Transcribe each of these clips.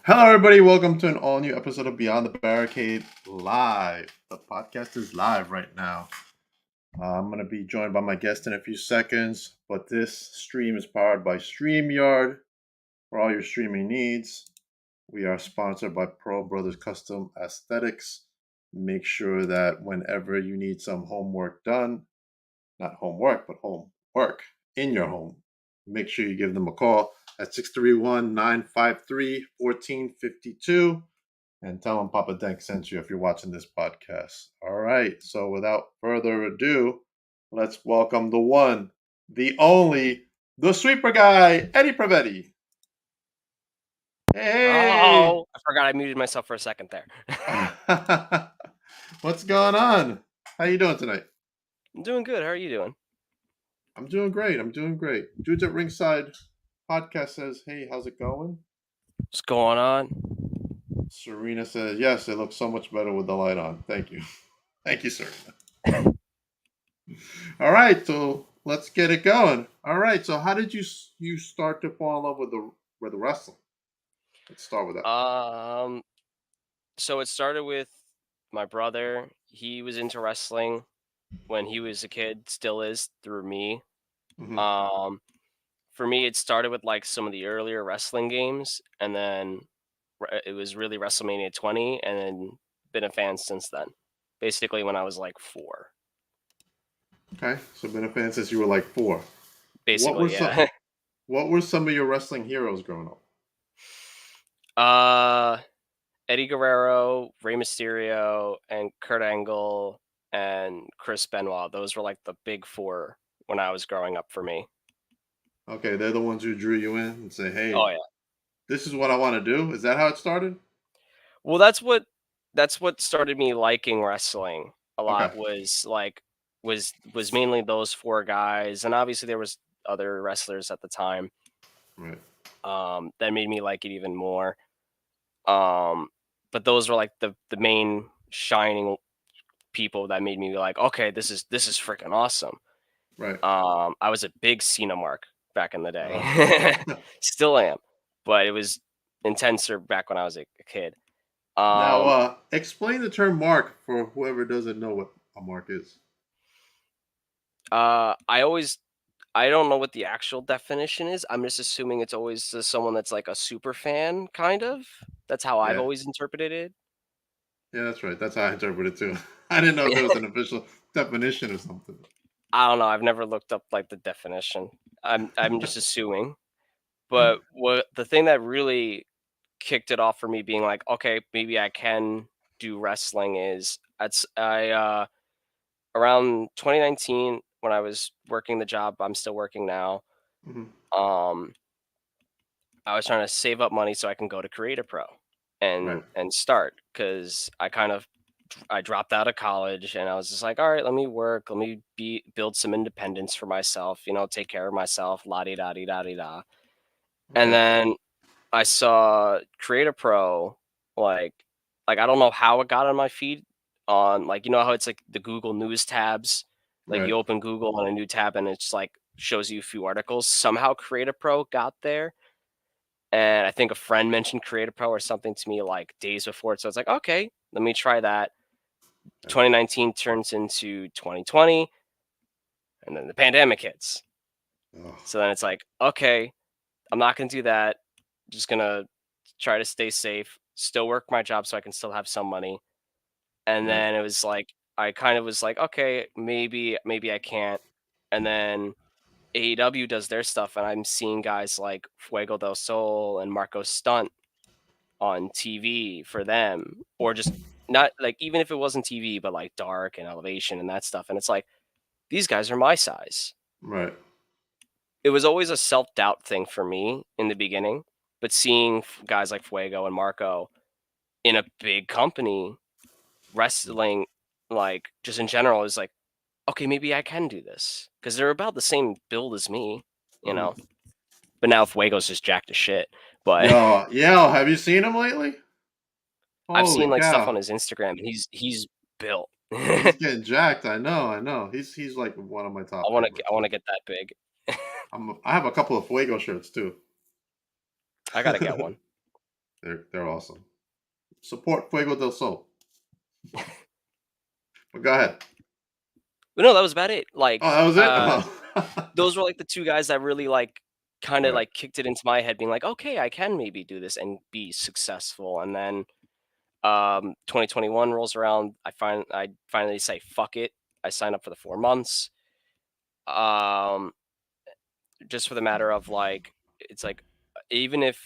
Hello, everybody. Welcome to an all new episode of Beyond the Barricade Live. The podcast is live right now. I'm going to be joined by my guest in a few seconds, but this stream is powered by StreamYard for all your streaming needs. We are sponsored by Pro Brothers Custom Aesthetics. Make sure that whenever you need some homework done, not homework, but homework in your home, make sure you give them a call at 631-953-1452 and tell them PapaDenk sent you if you're watching this podcast. All right, so without further ado, let's welcome the one, the only, the sweeper guy, Eddie Prevete. Hey! Oh, I forgot I muted myself for a second there. What's going on? How you doing tonight? I'm doing good. How are you doing? I'm doing great. Dudes at Ringside podcast says, hey, how's it going? What's going on? Serena says, yes, it looks so much better with the light on. Thank you. Thank you, Serena. All right, so let's get it going. All right, so how did you start to fall in love with the wrestling? Let's start with that. So it started with my brother. He was into wrestling when he was a kid, still is through me. Mm-hmm. For me, it started with like some of the earlier wrestling games, and then it was really WrestleMania 20, and then been a fan since then. Basically, when I was like 4. Okay, so been a fan since you were like 4. What were Basically, some yeah. What were some of your wrestling heroes growing up? Eddie Guerrero, Rey Mysterio, and Kurt Angle and Chris Benoit. Those were like the big 4 when I was growing up for me. Okay, they're the ones who drew you in and say, Oh "Hey, yeah. this is what I want to do." Is that how it started? Well, that's what started me liking wrestling a Okay, lot was mainly those 4 guys, and obviously there was other wrestlers at the time right. that made me like it even more. Um, but those were like the main shining people that made me be like, okay, this is freaking awesome. Right. I was a big Cena mark back in the Uh, day. Still am, but it was intenser back when I was a kid. now, Um, explain the term mark for whoever doesn't know what a mark is. I don't know what the actual definition is. I'm just assuming it's always just someone that's like a super fan, kind of. That's how I've Yeah, always interpreted it. yeah, that's right. That's how I interpret it too. I didn't know if there was an official definition or something. I don't know. I've never looked up like the definition. I'm just assuming. But what the thing that really kicked it off for me being like, okay, maybe I can do wrestling is around 2019 when I was working the job I'm still working now. Hmm. Um, I was trying to save up money so I can go to Creator Pro Right. and start because I dropped out of college and I was just like, all right, let me work, let me build some independence for myself, take care of myself, la di da di da di da. And Okay. then I saw Creator Pro, like I don't know how it got on my feed on like how it's like the Google News tabs, like Right. you open Google on a new tab and it's like shows you a few articles. Somehow Creator Pro got there, and I think a friend mentioned Creator Pro or something to me like days before. So it's like, okay, let me try that. Okay. 2019 turns into 2020, and then the pandemic hits. Oh, So then it's like, okay, I'm not gonna do that. Just gonna try to stay safe, still work my job so I can still have some money. And right. then it was like I kind of was like, okay, maybe I can't. And then AEW does their stuff, and I'm seeing guys like Fuego del Sol and Marco Stunt on TV for them, or just not like even if it wasn't TV, but like Dark and Elevation and that stuff. And it's like these guys are my size. Right. It was always a self-doubt thing for me in the beginning, but seeing guys like Fuego and Marco in a big company wrestling, like just in general, is like, okay, maybe I can do this because they're about the same build as me, you know. Hmm. But now Fuego's just jacked to shit. But Yo, have you seen him lately? I've seen Holy like stuff cow. on his Instagram, and he's built. He's I getting jacked. I know. He's like one of my top want to favorites. I want to get that big. I have a couple of Fuego shirts too. I gotta get one. They're awesome. Support Fuego del Sol. But go ahead. But no, that was about it. Oh, Like, that was it? Oh. those were like the two guys that really like kind of Right. like kicked it into my head, being like, okay, I can maybe do this and be successful. And then 2021 rolls around. I finally say fuck it. I sign up for the 4 months. Um, just for the matter of like, it's like even if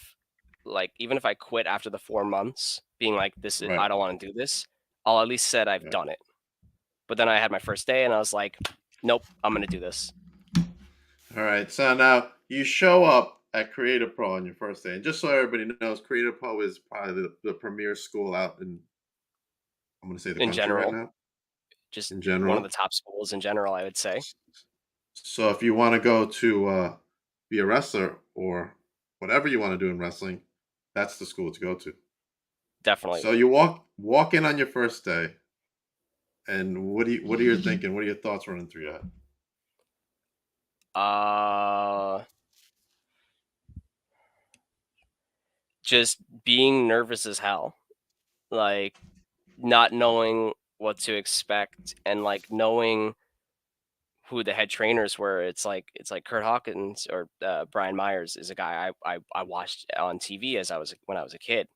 I quit after the 4 months, being like Right. I don't want to do this, I'll at least said I've Right. done it. But then I had my first day and I was like, nope, I'm gonna do this. All right. So now you show up at Creative Pro on your first day. And just so everybody knows, Creative Pro is probably the premier school out in, I'm going to say, the In country right general, now, just in one of the general. top schools in general, I would say. So if you want to go to be a wrestler or whatever you want to do in wrestling, that's the school to go to. Definitely. So you walk in on your first day, and what are you thinking? What are your thoughts running through your head? Uh, just being nervous as hell, like not knowing what to expect and like knowing who the head trainers were. It's like Kurt Hawkins or Brian Myers is a guy I watched on TV when I was a kid,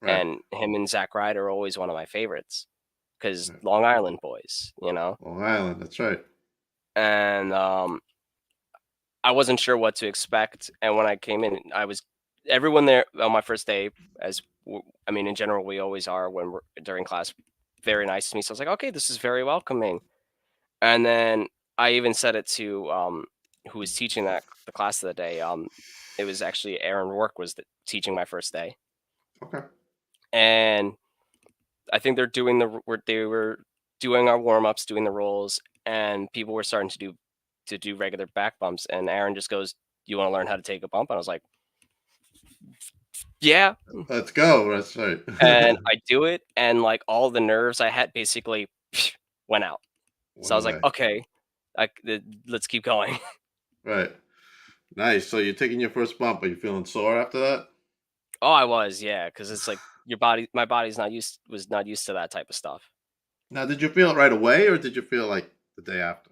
Right. and him and Zack Ryder are always one of my favorites because Right. Long Island boys, you know. Long Island. That's right. And I wasn't sure what to expect, and when I came in, everyone there on my first day, I mean, in general, we always are when we're during class, very nice to me. So I was like, okay, this is very welcoming. And then I even said it to who was teaching the class of the day. It was actually Aaron Rourke was teaching my first day, Okay. and I think they were doing our warm ups, doing the rolls, and people were starting to do regular back bumps. And Aaron just goes, "You want to learn how to take a bump?" And I was like, "Yeah." Let's go. That's right. And I do it, and like all the nerves I had basically went out. So One I was like, away. "Okay, let's keep going." Right. Nice. So you're taking your first bump. Are you feeling sore after that? Oh, I was, yeah, because it's like my body's not used was not used to that type of stuff. Now, did you feel it right away, or did you feel like the day after?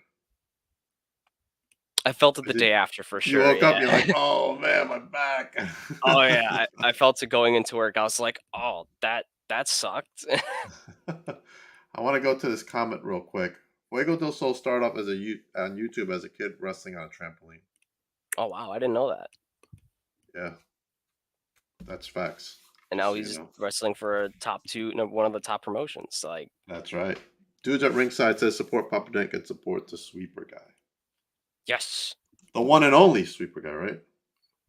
I felt it Or the did day after for you sure, woke up, yeah. you're like, "Oh man, my back." Oh, yeah, I felt it going into work. I was like, "Oh, that sucked." I want to go to this comment real quick. Fuego del Sol started off on YouTube as a kid wrestling on a trampoline. Oh, wow, I didn't know that. Yeah, that's facts. And Just now so you he's know. wrestling for a top 2 no, one of the top promotions, like, That's right. Dudes at ringside says support PapaDenk and support the sweeper guy. yes. The one and only sweeper guy, right?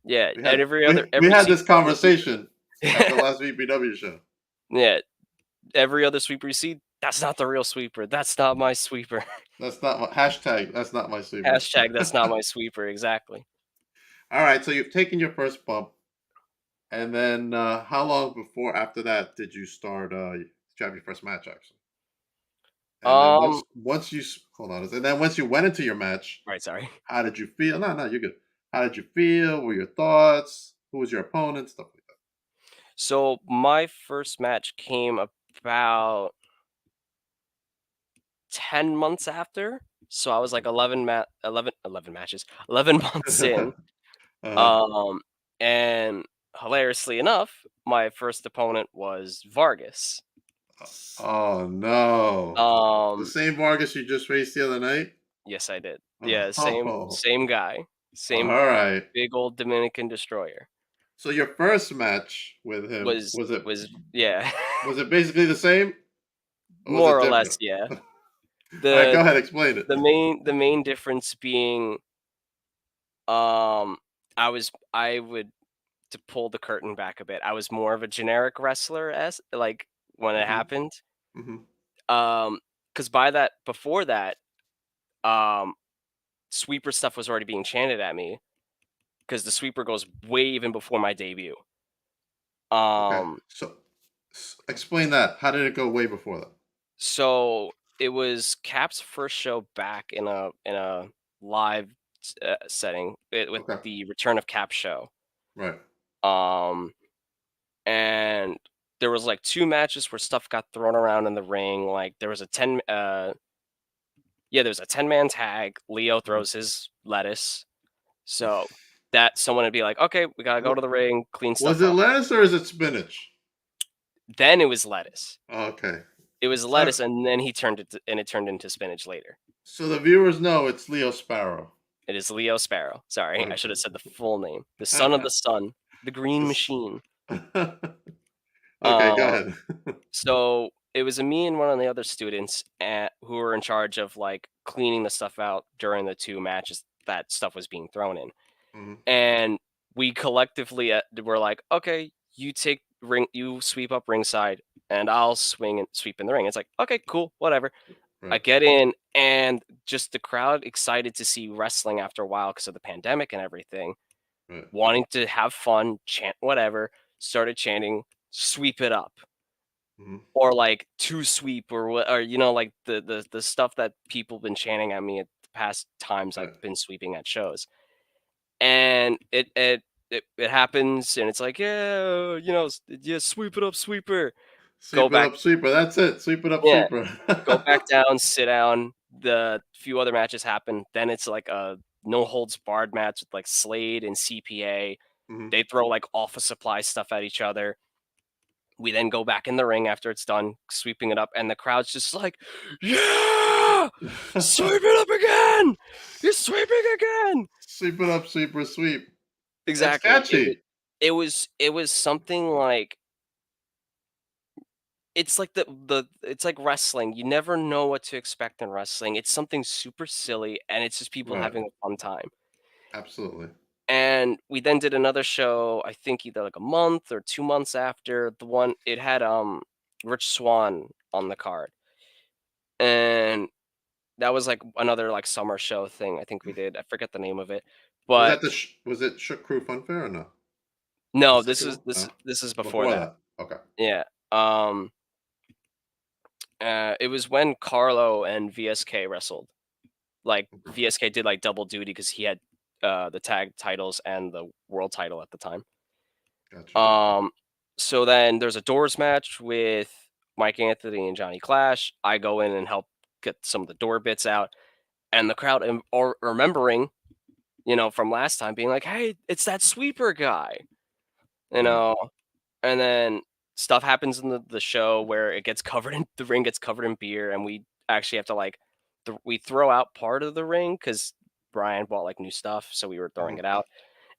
Yeah, We and had every other we every had this sweeper you see. conversation at the last VPW show. Yeah, every other sweeper you see, "That's not the real sweeper, that's not my sweeper." That's not my hashtag. That's not my sweeper. Hashtag, "That's not my sweeper," exactly. All right, so you've taken your first bump, and then how long before after that did you start? Did you have your first match actually? And then Um hold on, and then once you went into your match, right, sorry. how did you feel? No, no, you're good. How did you feel? What were your thoughts? Who was your opponent? Stuff like that. So, my first match came about 10 months after, so I was like 11 matches, 11 months in, Uh-huh. um, and hilariously enough, my first opponent was Vargas. Oh no, the Um, same Vargas you just faced the other night. yes, I did. Yeah, Oh, same guy, all same right. big old Dominican destroyer. So your first match with him Was yeah, was it basically the same or was more it or less, different? yeah. All right, go The ahead, explain it. the main difference being, um, I would to pull the curtain back a bit, I was more of a generic wrestler as like, when it Hmm. happened, Hmm. um, because before that, um, sweeper stuff was already being chanted at me because the sweeper goes way even before my debut. Okay, Um, so explain that. How did it go way before that? so it was Cap's first show back in a live setting, with Okay, the return of Cap show. right. Um and there was like 2 matches where stuff got thrown around in the ring, like, there was a 10 yeah, there's a 10-man tag, Leo Mhm. throws his lettuce, so that someone would be like, "Okay, we gotta go Wa to the ring, clean was stuff it up." lettuce or is it spinach? Then it was lettuce. Okay. It was So lettuce, and then it turned into spinach later. so the viewers know it's Leo Sparrow. It is Leo Sparrow. Sorry, I should Okay. have said the full name. The son of the sun, the green Just machine. Okay, go Uh, ahead. so it was me and one of the other students who were in charge of like cleaning the stuff out during the 2 matches that stuff was being thrown in. Mhm. And we collectively were like, okay, you sweep up ringside, and I'll swing and sweep in the ring. It's like, okay, cool, whatever. I Right, get in, and just the crowd excited to see wrestling after a while because of the pandemic and everything, right. wanting to have fun, chant whatever, started chanting, "Sweep it up," Mhm. or like "two sweep," or what, or like the stuff that people been chanting at me at the past times I've Right. been sweeping at shows. And it happens, and it's like, "Yeah, yeah, sweep it up, sweeper." Go Sweep it back, up, sweeper. That's it. Sweep it up, yeah, sweeper. go back down, sit down. The few other matches happen. Then it's like a no holds barred match with like Slade and CPA. Mhm. They throw like office supply stuff at each other. We then go back in the ring after it's done, sweeping it up, and the crowd's just like, "Yeah, sweep it up again! You're sweeping again!" Sweep it up, sweeper, sweep. That's Exactly. catchy. It was something like, it's like it's like wrestling. You never know what to expect in wrestling. It's something super silly, and it's just people Right. having a fun time. Absolutely. And we then did another show, I think either like a month or 2 months after the one. It had Rich Swann on the card. And that was like another like summer show thing I think we did. I forget the name of it. Was But that was it Shook Crew Funfair or no? The no, this second is one? this No? this is before Before that. that. Okay. Yeah. It was when Carlo and VSK wrestled. Like, Okay. VSK did, like, double duty because he had, the tag titles and the world title at the time. Gotcha. Um, so then there's a doors match with Mike Anthony and Johnny Clash. I go in and help get some of the door bits out, and the crowd are remembering, from last time being like, "Hey, it's that sweeper guy," you Right. know? And then stuff happens in the show where it gets covered in the ring gets covered in beer, and we actually have to, like, we throw out part of the ring because Brian bought, like, new stuff, so we were throwing Mhm. it out,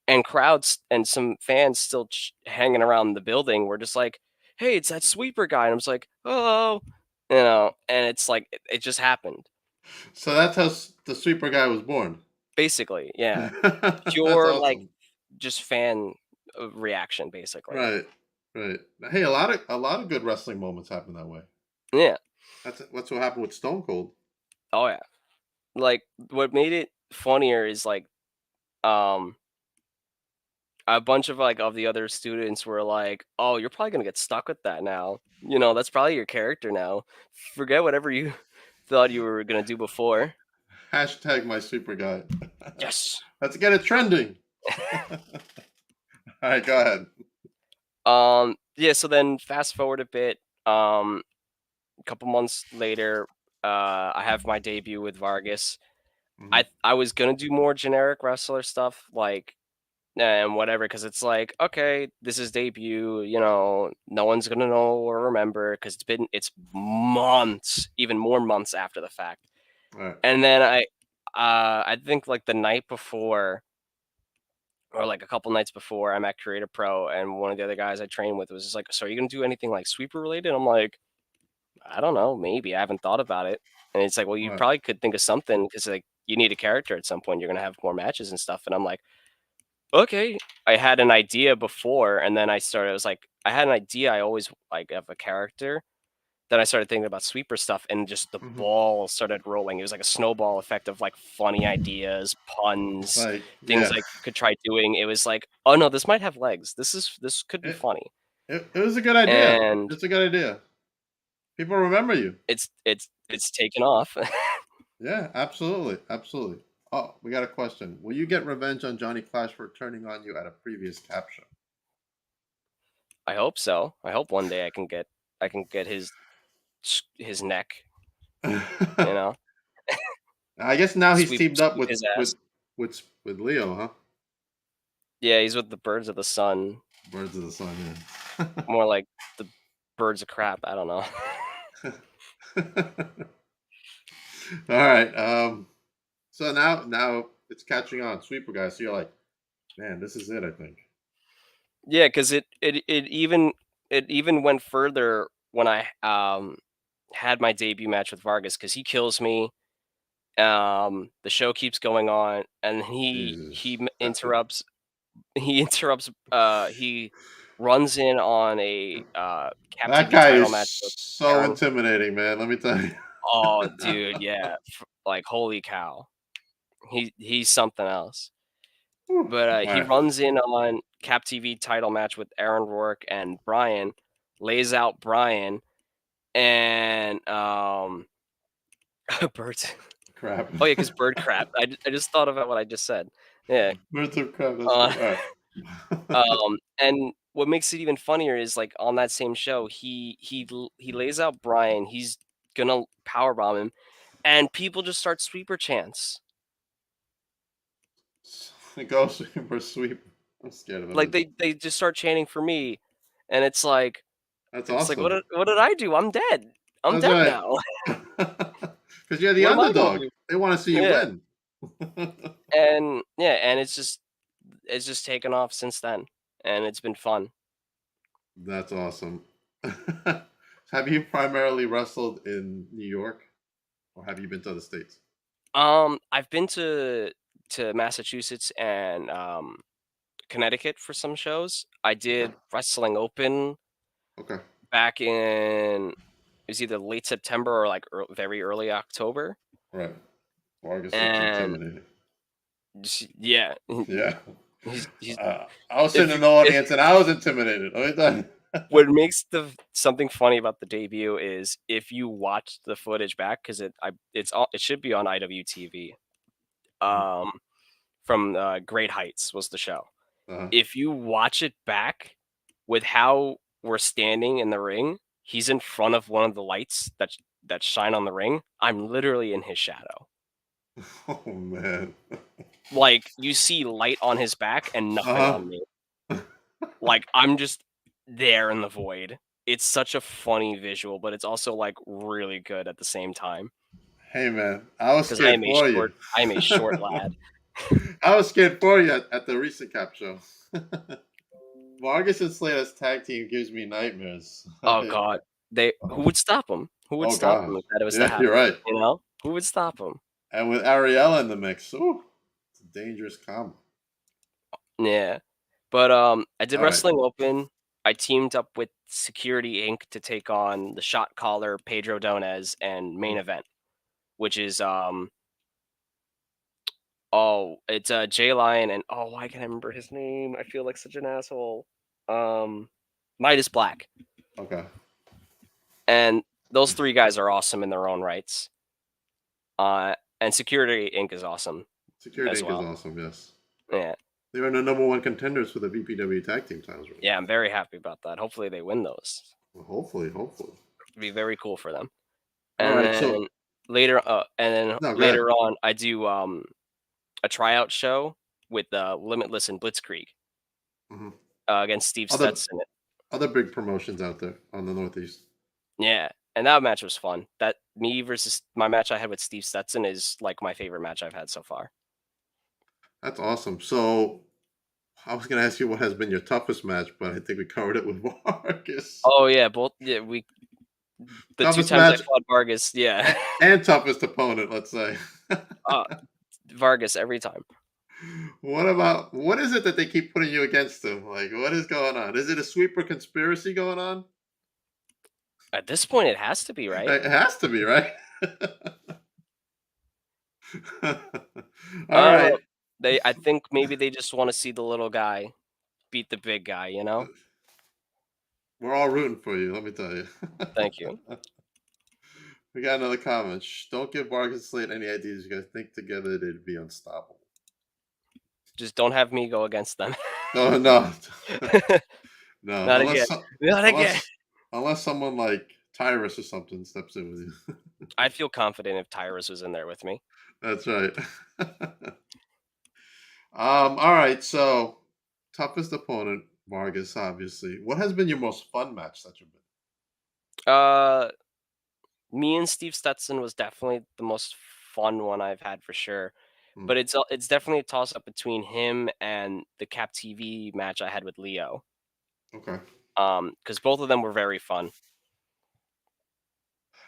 and crowds and some fans still hanging around the building were just like, "Hey, it's that sweeper guy," and I was like, "Oh," and it's like it just happened. So that's how the sweeper guy was born. Basically, yeah. That's Pure, like, awesome. just fan, reaction, basically. Right. Right. Hey, a lot of good wrestling moments happen that way. Yeah. That's what happened with Stone Cold. Oh, yeah. Like, what made it funnier is, like, um, a bunch of, like, of the other students were like, "Oh, you're probably gonna get stuck with that now. That's probably your character now. Forget whatever you thought you were gonna do before." Hashtag my sweeper guy. Yes. Let's get it trending. All right, go ahead. Yeah, so then fast forward a bit, a couple months later, I have my debut with Vargas. Mhm. I was gonna do more generic wrestler stuff, like, and whatever, because it's like, okay, this is debut, no one's gonna know or remember because it's months, even more months after the fact. All right. And then I think like the night before, or like a couple nights before, I'm at Creative Pro, and one of the other guys I trained with was just like, "So are you gonna do anything like sweeper related?" I'm like, "I don't know, maybe. I haven't thought about it." And it's like, "Well, All you right. probably could think of something because like you need a character at some point. You're gonna have more matches and stuff." And I'm like, "Okay." I had an idea before, and then I was like, I had an idea. I always like of a character. Then I started thinking about sweeper stuff, and just the Mhm. ball started rolling. It was like a snowball effect of like funny ideas, puns, Like, things yeah. I could try doing. It was like, oh no, this might have legs. This could be It, funny. it was a good idea. And It's a good idea. People remember you. it's taken off. Yeah, absolutely. Absolutely. Oh, we got a question. Will you get revenge on Johnny Clash for turning on you at a previous capture? I hope so. I hope one day I can get his neck, you know? I guess now he's teamed up Sweep his ass. with Leo, huh? Yeah, he's with the birds of the sun, Birds of the Sun. Yeah. more like the birds of crap, I don't know. All right. So now it's catching on, sweeper guys. So you're like, man, this is it. I think. Yeah, 'cause it even went further when I, had my debut match with Vargas, because he kills me, the show keeps going on, and Jesus. interrupts he runs in on a, Cap That TV guy title is match with so Aaron. intimidating, man. Let me tell you. Oh, dude, yeah, like, holy cow. He's something else. Whew. But, All he right. runs in on Cap TV title match with Aaron Rourke and Brian, lays out Brian, and, birds. Crap. Oh, yeah, because bird crap. I just thought about what I just said. Yeah, Birds of crap. That's uh, good. All right. and what makes it even funnier is, like, on that same show, he lays out Brian, he's gonna powerbomb him, and people just start sweeper chants. Go sweeper sweep. I'm scared of Like, it. they just start chanting for me, and That's it's like, awesome. what did I do? I'm dead. I'm That's dead right. now. Because you're the What am I gonna underdog. do? They want to see you Yeah, win. and yeah, and it's just taken off since then, and it's been fun. That's awesome. Have you primarily wrestled in New York, or have you been to other states? I've been to Massachusetts and, Connecticut for some shows. I Okay. did Wrestling Open Okay. back in it was either late September or, like, very early October, Right. Vargas looks and intimidating. yeah, Yeah. he's I was if sitting you in the audience and I was intimidated. Let me tell you. what makes something funny about the debut is if you watch the footage back, because it should be on IWTV, Mhm. um, from, Great Heights was the show. Uh-huh. If you watch it back with how we're standing in the ring, he's in front of one of the lights that shine on the ring. I'm literally in his shadow. Oh man. Like, you see light on his back and nothing Uh-huh. on me. Like, I'm just there in the void. It's such a funny visual, but it's also, like, really good at the same time. Hey man, I was Because I scared am a for you. short I am a short lad. I was scared for you at the recent cap show. Vargas and Slater's tag team gives me nightmares. Oh god. Who would stop him? Who would Oh stop god. him if that was to Yeah, you're happen, right. you know? Who would stop him? And with Ariella in the mix, ooh, it's a dangerous combo. Yeah. But, I did All right. Wrestling Open. I teamed up with Security Inc. to take on the Shot Caller, Pedro Donez, and Main Mhm. Event, which is, oh, it's, Jay Lion and oh, why can't I remember his name? I feel like such an asshole. Midas Black. Okay. And those 3 guys are awesome in their own rights. And Security Inc. is awesome Security as Inc. is well. awesome, yes. Yeah. They were the number one contenders for the BPW tag team titles right Yeah, I'm very happy about that. Hopefully they win those. well, hopefully. It'd be very cool for them. All And right, so then no, go ahead. later on, I do, a tryout show with, Limitless and Blitzkrieg, Mhm. against Steve Other Stetson. other big promotions out there on the Northeast. Yeah, and that match was fun. That me versus my match I had with Steve Stetson is, like, my favorite match I've had so far. That's awesome. So I was gonna ask you what has been your toughest match, but I think we covered it with Vargas. Oh, yeah, the 2 Toughest times I match fought Vargas, yeah. and toughest opponent, let's say. Uh, Vargas every time. What is it that they keep putting you against him? Like, what is going on? Is it a sweeper conspiracy going on? At this point, it has to be, right? It has to be, right? All I don't right. know. I think maybe they just wanna see the little guy beat the big guy, you know? We're all rooting for you, let me tell you. Thank you. We got another comment. Shh, don't give Vargas and Slade any ideas. You guys think together they'd be unstoppable. Just don't have me go against them. No, no. No, Not again. Not again. unless someone like Tyrus or something steps in with you. I'd feel confident if Tyrus was in there with me. That's right. All right. So, toughest opponent, Vargas. Obviously, what has been your most fun match that you've been? Uh, Me and Steve Stetson was definitely the most fun one I've had for sure. Hmm, But it's definitely a toss up between him and the Cap TV match I had with Leo. okay, Because both of them were very fun.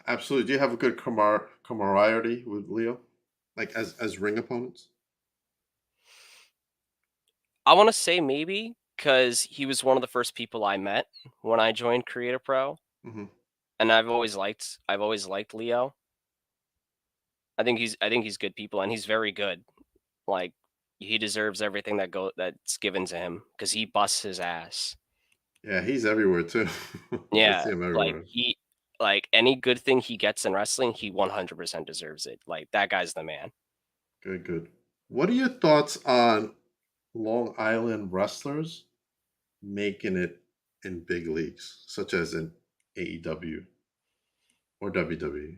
absolutely. Do you have a good camaraderie with Leo, like as ring opponents? I want to say maybe because he was one of the first people I met when I joined Creative Pro, Hmm. and I've always liked Leo. I think he's good people, and he's very good. Like he deserves everything that's given to him because he busts his ass. Yeah, he's everywhere too. I Yeah, see him like everywhere. any good thing he gets in wrestling, he 100% deserves it. Like that guy's the man. Good, good. What are your thoughts on Long Island wrestlers making it in big leagues, such as in AEW or WWE?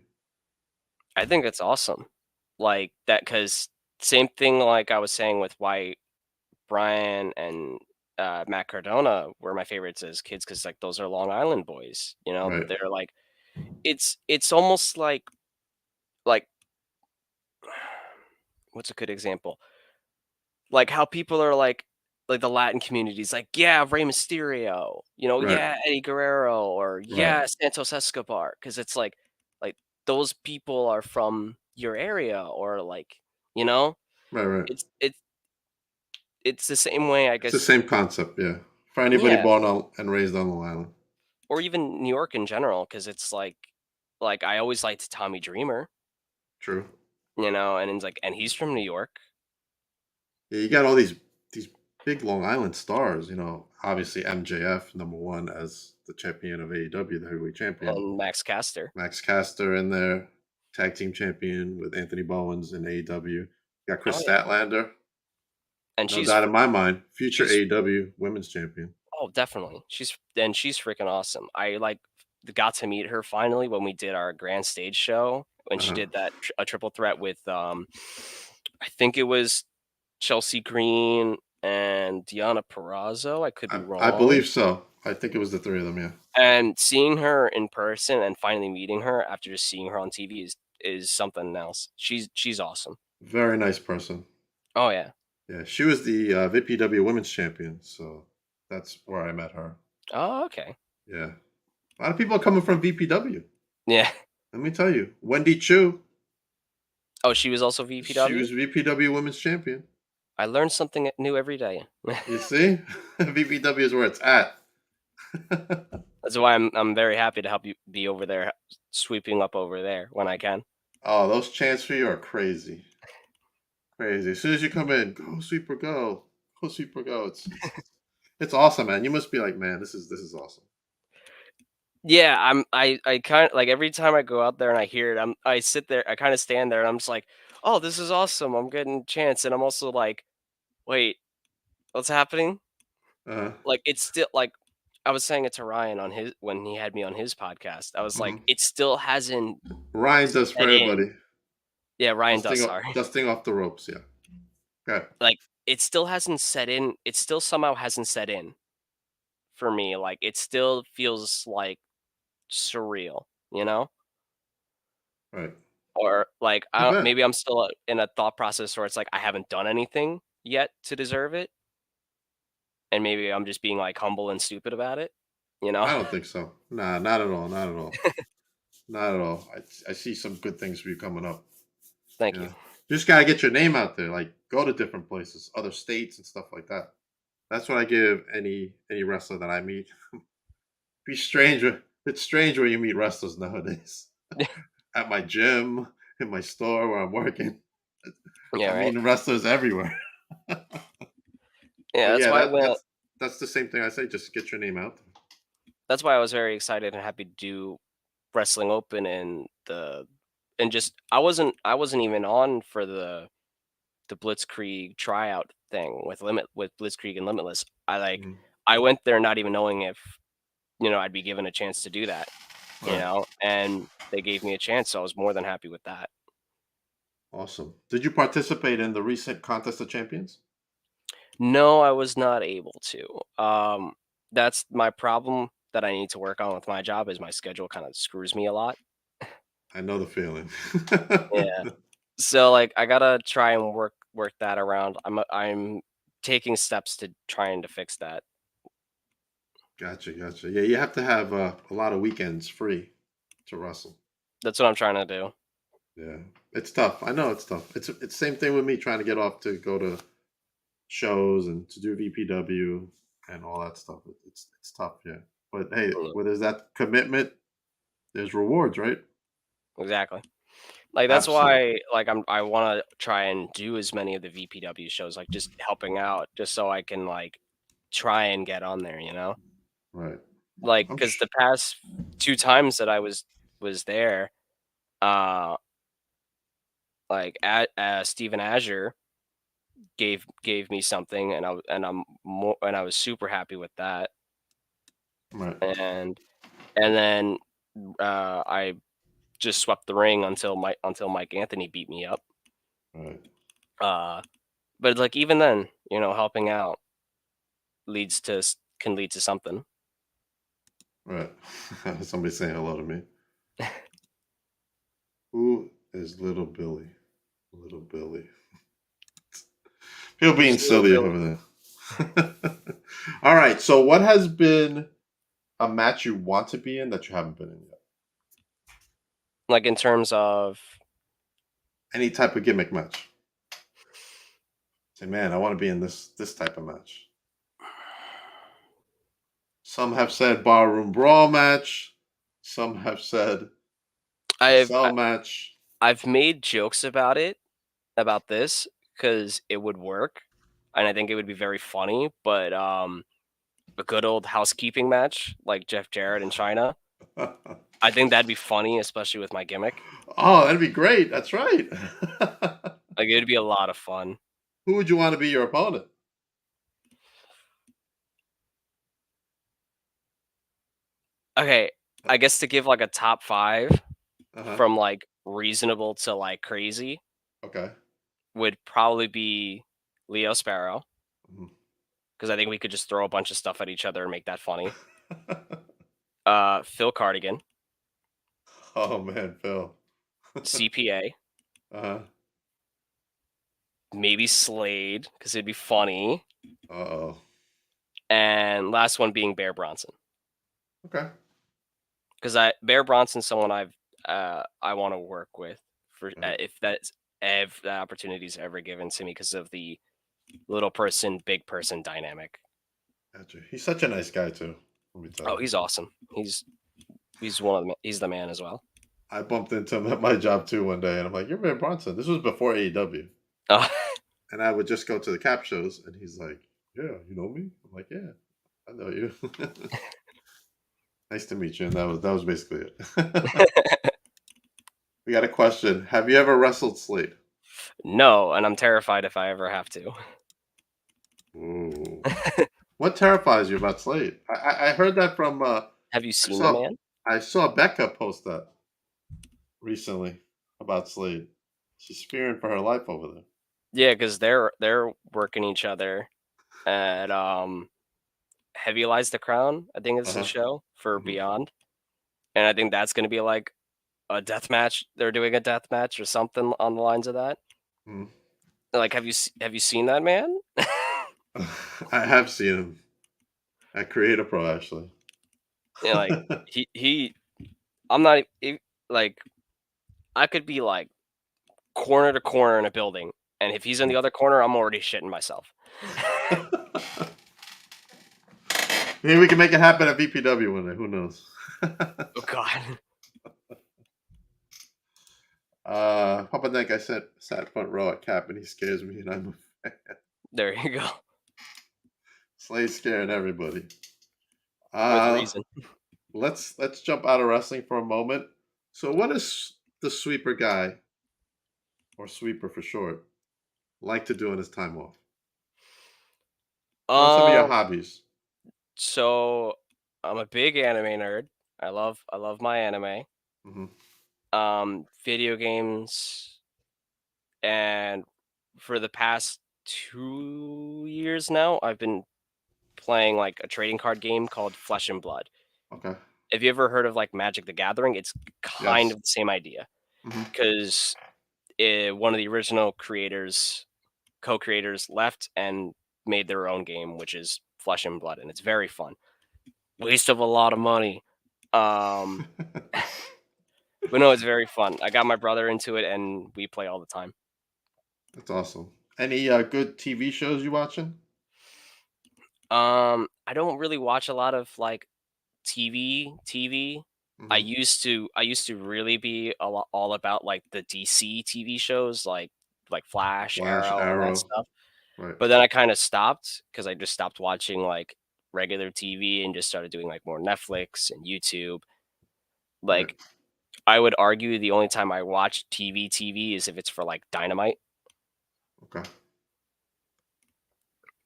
I think it's awesome. Like that because same thing like I was saying with why Brian and Matt Cardona were my favorites as kids because like those are Long Island boys. You know, Right, they're like it's almost like what's a good example? Like how people are like the Latin communities, like yeah, Rey Mysterio, you know, right, yeah, Eddie Guerrero, or right, yeah, Santos Escobar, because it's like those people are from your area, or like you know, right, right. it's it's it's the same way, I It's the guess. same concept, yeah. For anybody Yeah, born on and raised on Long Island. or even New York in general, because it's like I always liked Tommy Dreamer, True. you know, and it's like, and he's from New York, Yeah, you got all these big Long Island stars. Obviously MJF number one as the champion of AEW, the heavyweight champion. and Max Caster. Max Caster in there, tag team champion with Anthony Bowens in AEW. Got Oh Chris yeah, Statlander, and no doubt in my mind, future she's AEW women's champion. oh, definitely. She's freaking awesome. I, got to meet her finally when we did our grand stage show, when she Uh-huh. did a triple threat with, I think it was Chelsea Green and Deonna Purrazzo, I could be I wrong. believe so. I think it was the three of them. Yeah, And seeing her in person and finally meeting her after just seeing her on TV is something else. She's awesome. very nice person. Oh, yeah. Yeah, she was the VPW women's champion, so that's where I met her. Oh, okay. Yeah, a lot of people are coming from VPW. Yeah. Let me tell you, Wendy Chu, Oh, she was also she VPW? was VPW women's champion. I learned something new every day. You see, VPW is where it's at. That's why I'm very happy to help you be over there, sweeping up over there when I can. Oh, those chants for you are crazy, crazy. As soon as you come in, go sweeper, go sweeper, go. It's awesome, man. You must be like, man, this is awesome. Yeah, I kind like every time I go out there and I hear it, I sit there, I kind of stand there, and I'm just like, oh, this is awesome. I'm getting a chance, and I'm also like, wait, what's happening? Uh, Like it's still like I was saying it to Ryan on his when he had me on his podcast. I was like, mhm. it still hasn't Ryan does for set in. everybody, Yeah, Ryan does. dusting Sorry. dusting off the ropes. Yeah, okay, Like it still hasn't set in. It still somehow hasn't set in for me. Like it still feels like surreal, you know? right. Or like I I don't, bet. maybe I'm still in a thought process where it's like I haven't done anything yet to deserve it, and maybe I'm just being like humble and stupid about it, you know? I don't think so. Nah, not at all. Not at all. Not at all. I see some good things for you coming up. Thank you. Yeah, you just gotta get your name out there. Like, go to different places, other states, and stuff like that. That's what I give any wrestler that I meet. Be strange. It's strange where you meet wrestlers nowadays. At my gym, in my store where I'm working. Yeah, I'm right. meeting wrestlers everywhere. Yeah, But that's yeah, why that's the same thing I say. Just get your name out there. that's why I was very excited and happy to do Wrestling Open and just I wasn't even on for the Blitzkrieg tryout thing with Blitzkrieg and Limitless. Mhm. I went there not even knowing if, I'd be given a chance to do that, Right. and they gave me a chance, so I was more than happy with that. Awesome. Did you participate in the recent Contest of Champions? No, I was not able to. That's my problem that I need to work on with my job is my schedule kind of screws me a lot. I know the feeling. Yeah. So like I gotta try and work that around. I'm taking steps to trying to fix that. Gotcha, gotcha. Yeah, you have to have a lot of weekends free to wrestle. That's what I'm trying to do. Yeah, it's tough. I know it's tough. It's same thing with me trying to get off to go to shows and to do VPW and all that stuff. It's tough, yeah. But hey, Mm, where there's that commitment, there's rewards, right? exactly. Like that's Absolutely. why like I want to try and do as many of the VPW shows, like just helping out, just so I can like try and get on there. Right. Like I'm because sh- the past 2 times that I was there, uh, like at Steven Azure gave me something, and I was super happy with that, right. and then I just swept the ring until Mike Anthony beat me up. Right. Uh, but like even then, helping out can lead to something. Right. Somebody saying hello to me. Who is little Billy? Little Billy. He'll being Who's Little silly Billy? over there. All right. So, what has been a match you want to be in that you haven't been in yet? Like in terms of, Any type of gimmick match. Say, man, I want to be in this type of match. Some have said barroom brawl match. Some have said a I've cell I- match. I've made jokes about this because it would work, and I think it would be very funny. But a good old housekeeping match like Jeff Jarrett and China, I think that'd be funny, especially with my gimmick. Oh, that'd be great. That's right. Like it'd be a lot of fun. Who would you want to be your opponent? Okay, I guess to give like a top 5 Uh huh. from like reasonable to like crazy Okay. would probably be Leo Sparrow Mhm. because I think we could just throw a bunch of stuff at each other and make that funny. Phil Cardigan, Oh man, Phil. CPA, Uh huh. maybe Slade because it'd be funny, Uh oh. and last one being Bear Bronson Okay. because I Bear Bronson's someone I want to work with for Right. if that opportunity is ever given to me because of the little person, big person dynamic. Gotcha. He's such a nice guy too. Let me tell Oh, you. he's awesome. He's the man as well. I bumped into him at my job too one day, and I'm like, "You're Van Bronson." This was before AEW, Uh, and I would just go to the cap shows, and he's like, "Yeah, you know me?" I'm like, "Yeah, I know you." Nice to meet you, and that was basically it. We got a question. Have you ever wrestled Slade? no, and I'm terrified if I ever have to. Ooh. What terrifies you about Slade? I heard that from Have you I seen the saw man? I saw Becca post that recently about Slade. She's fearing for her life over there. Yeah, because they're working each other at Heavy Lies the Crown. I think it's the Uh-huh. show for Mhm. Beyond, and I think that's gonna be like a death match. They're doing a death match or something on the lines of that. Mhm. Like, have you seen that man? I have seen him at Creator Pro actually. Like he I'm not like I could be like corner to corner in a building, and if he's in the other corner, I'm already shitting myself. Maybe we can make it happen at VPW one day. Who knows? Oh god. PapaDenk, I sat front row at Cap, and he scares me, and I'm a fan. There you go. Slade's scaring everybody. With Uh, reason. let's jump out of wrestling for a moment. So, what does the sweeper guy, or sweeper for short, like to do in his time off? What are some of your Um, hobbies? So I'm a big anime nerd. I love my anime. Hmm. Video games, and for the past 2 years now, I've been playing like a trading card game called Flesh and Blood. Okay. Have you ever heard of like Magic the Gathering? It's kind Yes. of the same idea Hmm. because one of the original co-creators left and made their own game, which is Flesh and Blood, and it's very fun. Waste of a lot of money. Um, but no, it's very fun. I got my brother into it, and we play all the time. That's awesome. Any good TV shows you watching? I don't really watch a lot of like TV. Hmm. I used to really be all about like the DC TV shows, like Flash, Flash, Arrow, and that Arrow. stuff. Right. But then I kind of stopped because I just stopped watching like regular TV and just started doing like more Netflix and YouTube. Right. Like I would argue the only time I watch TV is if it's for like Dynamite. Okay.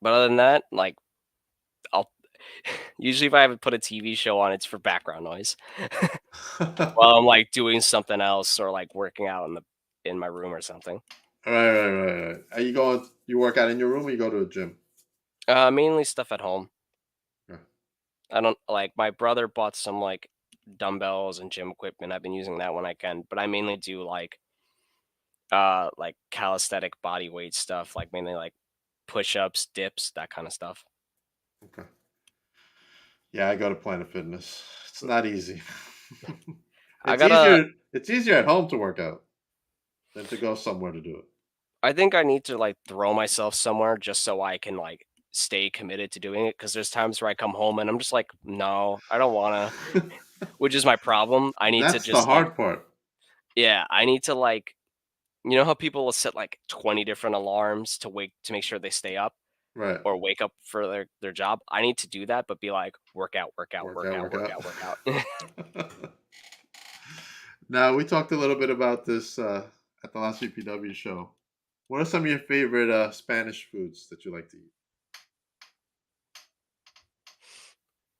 But other than that, like I'll usually if I haven't put a TV show on, it's for background noise while I'm like doing something else or like working out in my room or something. Right. Are you going? You work out in your room, or you go to a gym? Mainly stuff at home. Yeah. I don't like my brother bought some like dumbbells and gym equipment. I've been using that when I can, but I mainly do like calisthenic body weight stuff, like mainly like push-ups, dips, that kind of stuff. Okay. Yeah, I go to Planet Fitness. It's not easy. I it's gotta easier. It's easier at home to work out than to go somewhere to do I think I need to like throw myself somewhere just so I can like stay committed to doing it because there's times where I come home and I'm just like, no, I don't wanna, it. which is my problem. I need to That's the just like, hard part. yeah, I need to like, you know how people will set like 20 different alarms to make sure they stay up Right. or wake up for their job? I need to do that, but be like, work out, work out, Work work out, out, work work out. out, work out. Now, we talked a little bit about this at the last CPW show. What are some of your favorite Spanish foods that you like to eat?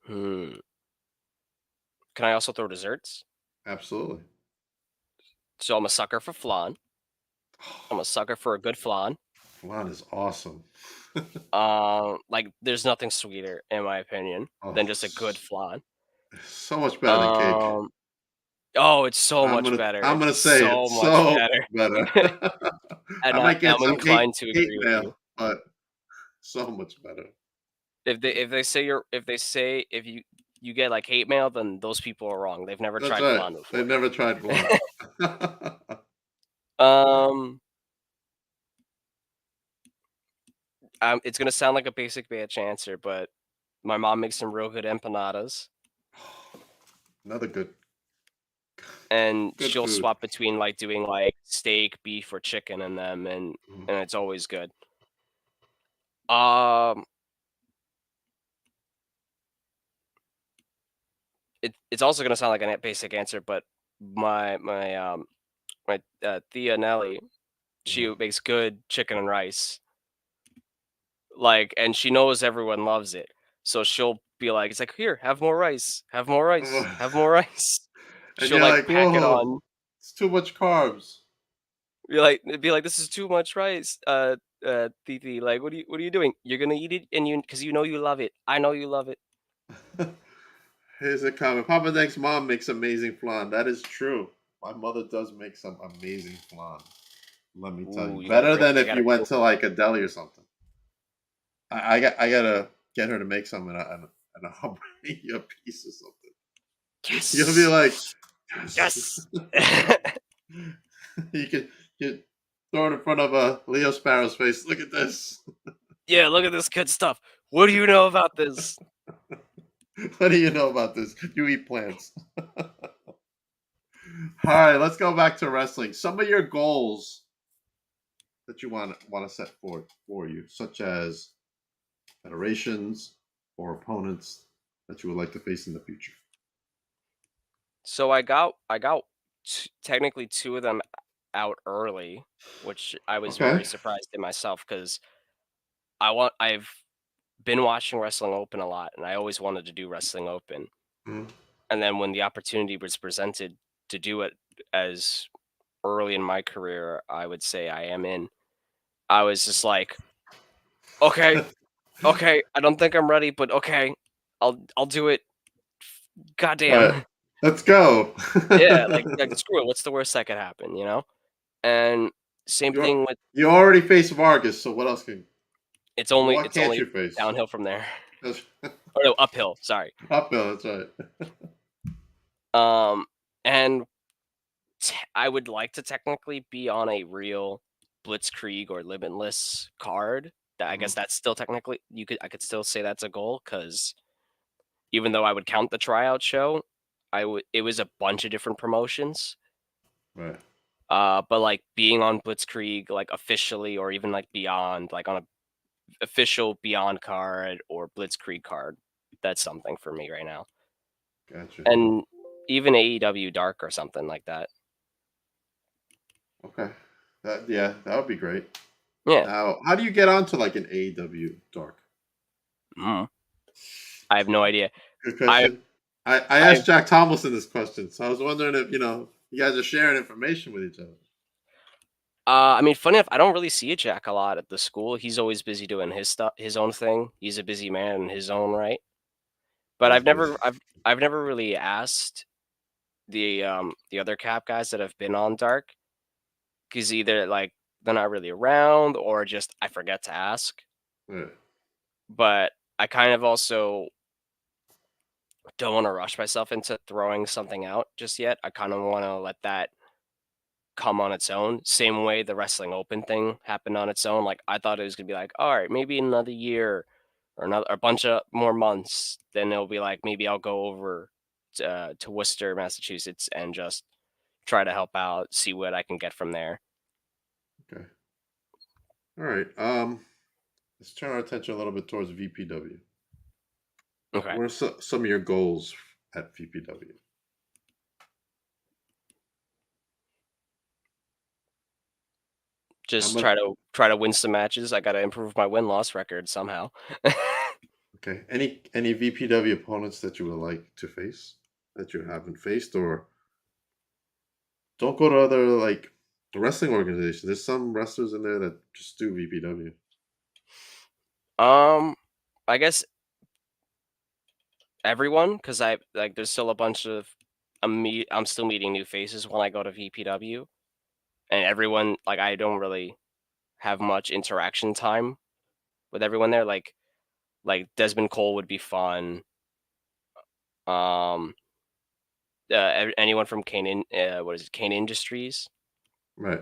Hmm. Can I also throw desserts? Absolutely. So I'm a sucker for flan. I'm a sucker for a good flan. Flan is awesome. Like there's nothing sweeter in my opinion Oh, than just a good flan. so much better than cake. Um, oh, it's so I'm much gonna better. I'm It's gonna say it. so much So better. better. And I might get I'm some inclined to hate agree with mail, you. but so much better. If they say if you get like hate mail, then those people are wrong. They've never That's tried right. flan They before. never tried flan. um, it's gonna sound like a basic bitch answer, but my mom makes some real good empanadas, Another and good she'll food. swap between like doing like steak, beef, or chicken in them, Mhm. and it's always good. Um, it's also gonna sound like a basic answer, but my Tia Nelly, Mhm. she makes good chicken and rice, like, and she knows everyone loves it, so she'll be like, "It's like here, have more rice, have more rice, have more rice." And She'll you're like like, pack it "Whoa, on, it's too much carbs." be like, "This is too much rice, Titi. Like, what are you doing? You're gonna eat it, and because you know you love it. I know you love it." Here's a comment. Papa Denk's mom makes amazing flan. That is true. My mother does make some amazing flan. Let me tell you, Ooh, better than you if gotta you went bring to like a deli or something. I gotta get her to make some, and I'll bring you a piece or something. You'll be yes, like, yes. yes. You throw it in front of a Leo Sparrow's face. Look at this. Yeah, look at this good stuff. What do you know about this? What do you know about this? You eat plants. All right, let's go back to wrestling. Some of your goals that you want to set forth for you, such as federations or opponents that you would like to face in the future. So I got technically two of them out early, which I was Okay. very surprised in myself because I've been watching Wrestling Open a lot, and I always wanted to do Wrestling Open. Mhm. And then when the opportunity was presented to do it as early in my career, I would say I am in. I was just like, okay, okay, I don't think I'm ready, but okay, I'll do it. All right, Goddamn. let's go. Yeah, like screw it. What's the worst that could happen, you know? And same you thing with you already face Vargas, so what else can what it's can't only you face? downhill from there. That's Or no, uphill, sorry. uphill. That's right. And I would like to technically be on a real Blitzkrieg or Limitless card. That I guess Mhm. that's still technically I could still say that's a goal because even though I would count the tryout show, it was a bunch of different promotions. Right. But like being on Blitzkrieg, like officially or even like beyond, like on a official Beyond card or Blitzkrieg card, that's something for me right now. Gotcha. And even AEW Dark or something like that. Okay. Yeah, that would be great. Yeah. Now, how do you get onto like an AEW Dark? Mhm. I have no idea. Good I question. I I asked Jack Tomlinson this question, so I was wondering if you guys are sharing information with each other. I mean, funny enough, I don't really see Jack a lot at the school. He's always busy doing his stuff, his own thing. He's a busy man in his own right. But He's busy. I've never really asked the other cap guys that have been on Dark because either like they're not really around or just I forget to ask. Right. But I kind of also don't want to rush myself into throwing something out just yet. I kind of want to let that come on its own. Same way the Wrestling Open thing happened on its own. Like I thought it was gonna be like, all right, maybe another year or another a bunch of more months. Then it'll be like maybe I'll go over to Worcester, Massachusetts, and just try to help out, see what I can get from there. Okay. All right. Let's turn our attention a little bit towards VPW. Okay, What are some of your goals at VPW? How just much? try to win some matches. I got to improve my win loss record somehow. Okay. Any VPW opponents that you would like to face that you haven't faced, or don't go to other like wrestling organizations. There's some wrestlers in there that just do VPW. um, I guess everyone, because I like there's still a bunch of I'm still meeting new faces when I go to VPW. And everyone like I don't really have much interaction time with everyone there. Like Desmond Cole would be fun. Um, anyone from what is it, Kane Industries? Right.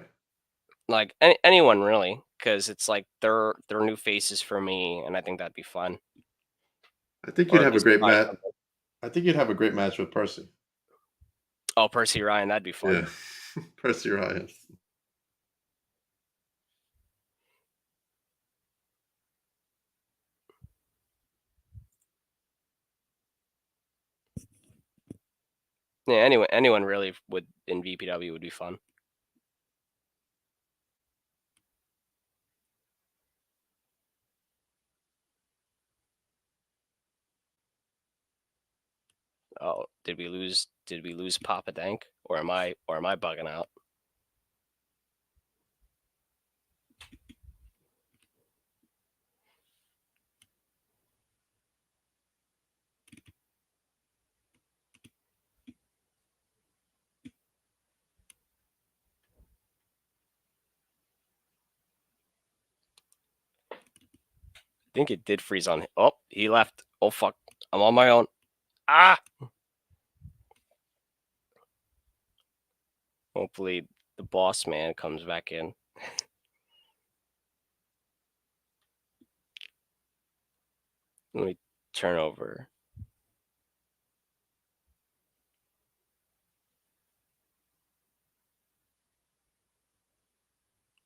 Like anyone really, because it's like they're new faces for me, and I think that'd be fun, I think you'd or at have a least great try match. something. I think you'd have a great match with Percy. Oh, Percy Ryan, that'd be fun. Yeah. Percy Ryan. Yeah, anyone really would in VPW would be fun. Oh, did we lose Papa Dank, or am I bugging out? I think it did freeze on. Oh, he left. Oh fuck, I'm on my own. Ah! Hopefully the boss man comes back in. Let me turn over.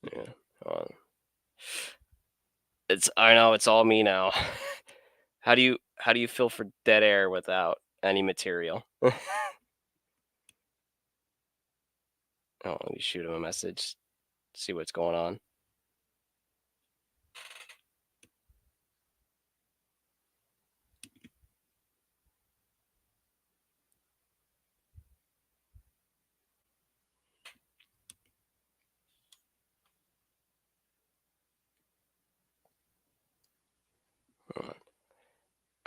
Yeah. Hold on. I know it's all me now. How do you feel for dead air without any material? Oh, let me shoot him a message. See what's going on.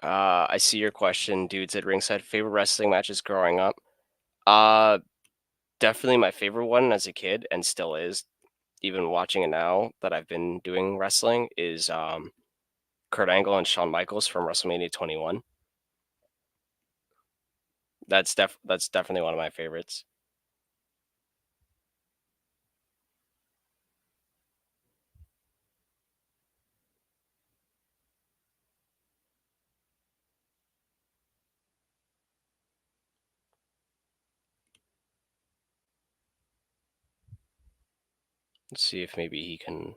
I see your question, dudes at ringside. Favorite wrestling matches growing up? Uh, Definitely my favorite one as a kid, and still is, even watching it now that I've been doing wrestling, is Kurt Angle and Shawn Michaels from WrestleMania 21. That's definitely one of my favorites. Let's see if maybe he can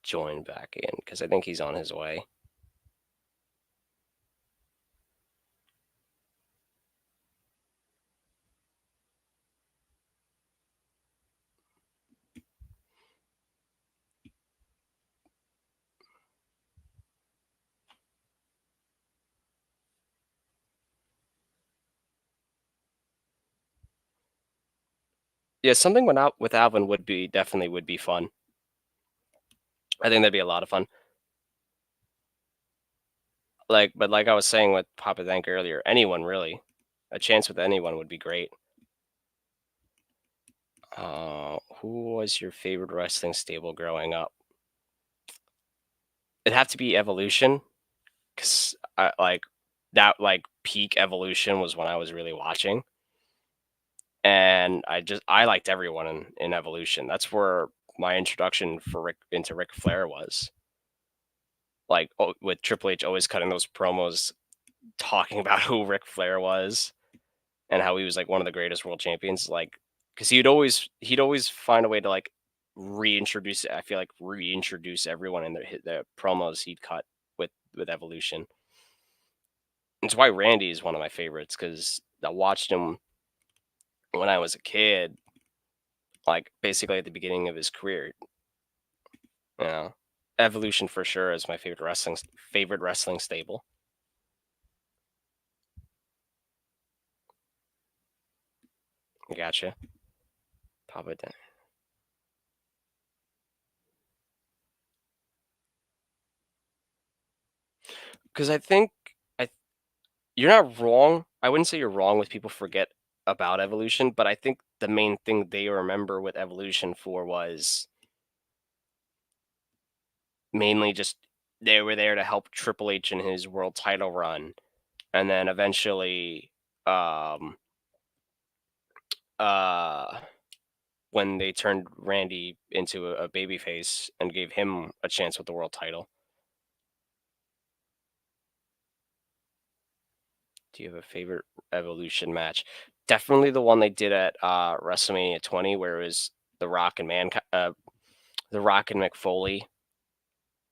join back in because I think he's on his way. Yeah, something with Alvin would be definitely would be fun. I think that'd be a lot of fun. But like I was saying with PapaDenk earlier, anyone really, a chance with anyone would be great. Who was your favorite wrestling stable growing up? It'd have to be Evolution, because like peak Evolution was when I was really watching, and I liked everyone in Evolution. That's where my introduction into Ric Flair was. Like with Triple H always cutting those promos talking about who Ric Flair was and how he was like one of the greatest world champions. Like, because he'd always find a way to like reintroduce. I feel like reintroduce everyone in the promos he'd cut with Evolution. It's why Randy is one of my favorites because I watched him when I was a kid, like basically at the beginning of his career. You know, Evolution for sure is my favorite wrestling stable. Gotcha, Papa. Because I think I you're not wrong. I wouldn't say you're wrong with people forget about Evolution, but I think the main thing they remember with Evolution for was mainly just they were there to help Triple H in his world title run, and then eventually, um, uh, when they turned Randy into a babyface and gave him a chance with the world title. Do you have a favorite Evolution match? Definitely the one they did at WrestleMania 20, where it was The Rock and McFoley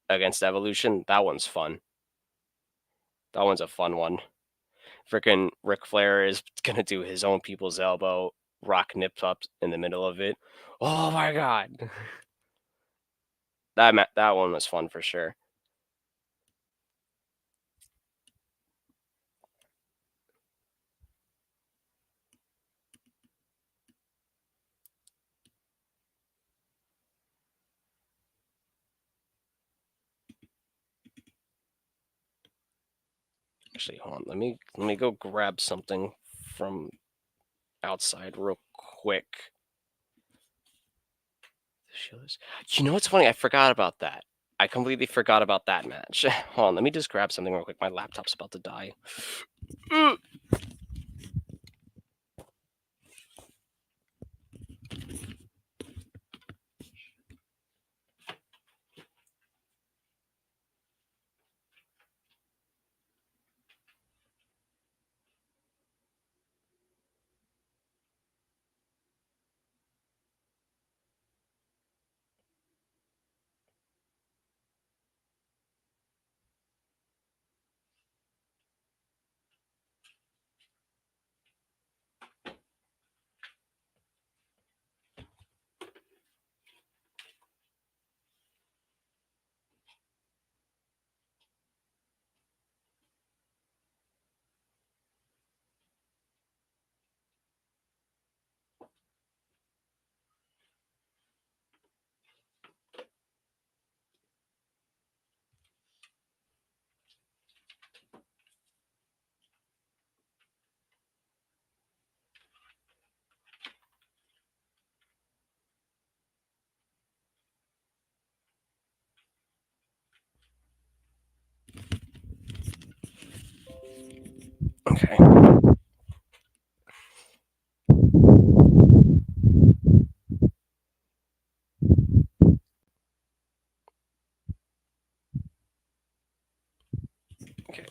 against Evolution. That one's fun. That one's a fun one. Freaking Ric Flair is gonna do his own people's elbow. Rock nips up in the middle of it. Oh my god, that one was fun for sure. Actually, hold on. Let me go grab something from outside real quick. You know what's funny? I forgot about that. I completely forgot about that match. Hold on, let me just grab something real quick. My laptop's about to die. Okay. Okay.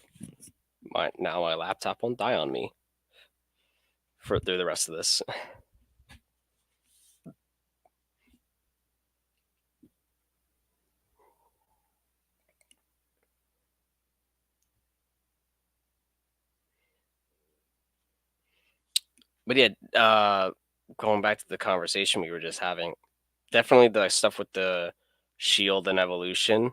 Now my laptop won't die on me through the rest of this. But yeah, going back to the conversation we were just having, definitely the stuff with the shield and evolution.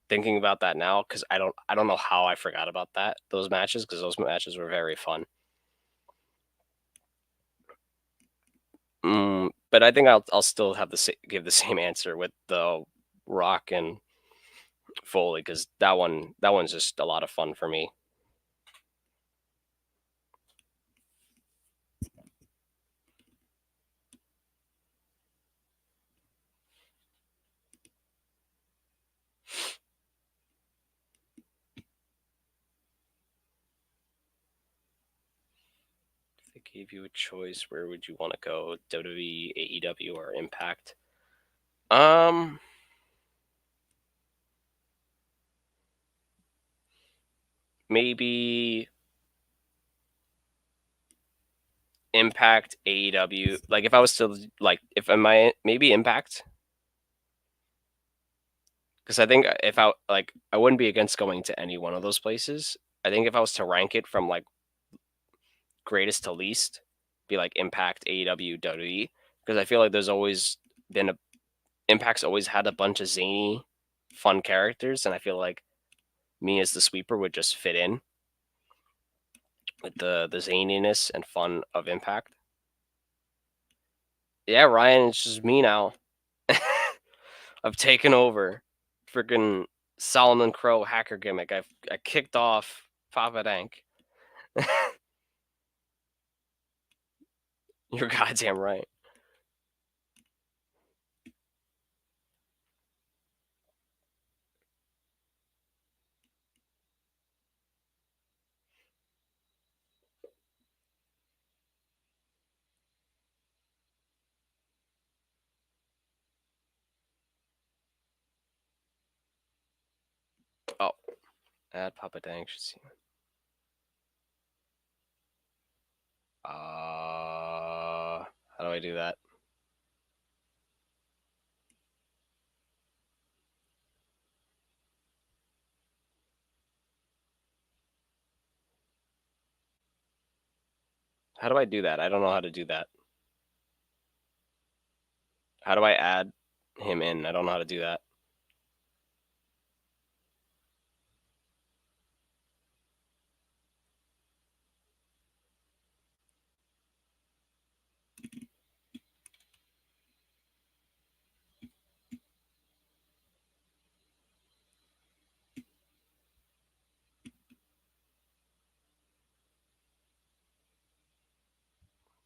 Thinking about that now, because I don't know how I forgot about those matches, because those matches were very fun. But I think I'll still have give the same answer with the Rock and Foley, because that one's just a lot of fun for me. If they gave you a choice, where would you want to go? WWE, AEW, or Impact? Maybe Impact, AEW. Like if I was to if maybe Impact, because I think if I wouldn't be against going to any one of those places. I think if I was to rank it from like greatest to least, be like Impact, AEW, WWE, because I feel like there's always been Impact's always had a bunch of zany, fun characters, and I feel like me as the sweeper would just fit in with the zaniness and fun of Impact. Yeah, Ryan, it's just me now. I've taken over. Freaking Solomon Crow hacker gimmick. I kicked off PapaDenk. You're goddamn right. Oh, add PapaDenk. Should see. How do I do that? How do I do that? I don't know how to do that. How do I add him in? I don't know how to do that.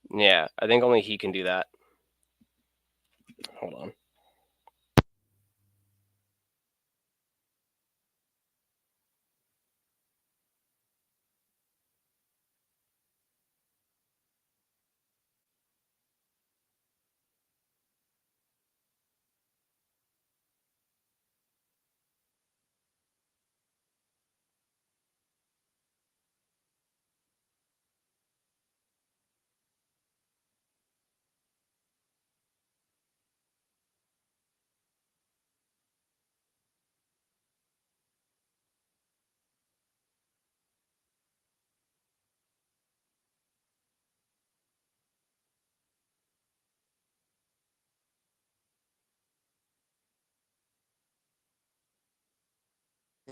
Yeah, I think only he can do that. Hold on.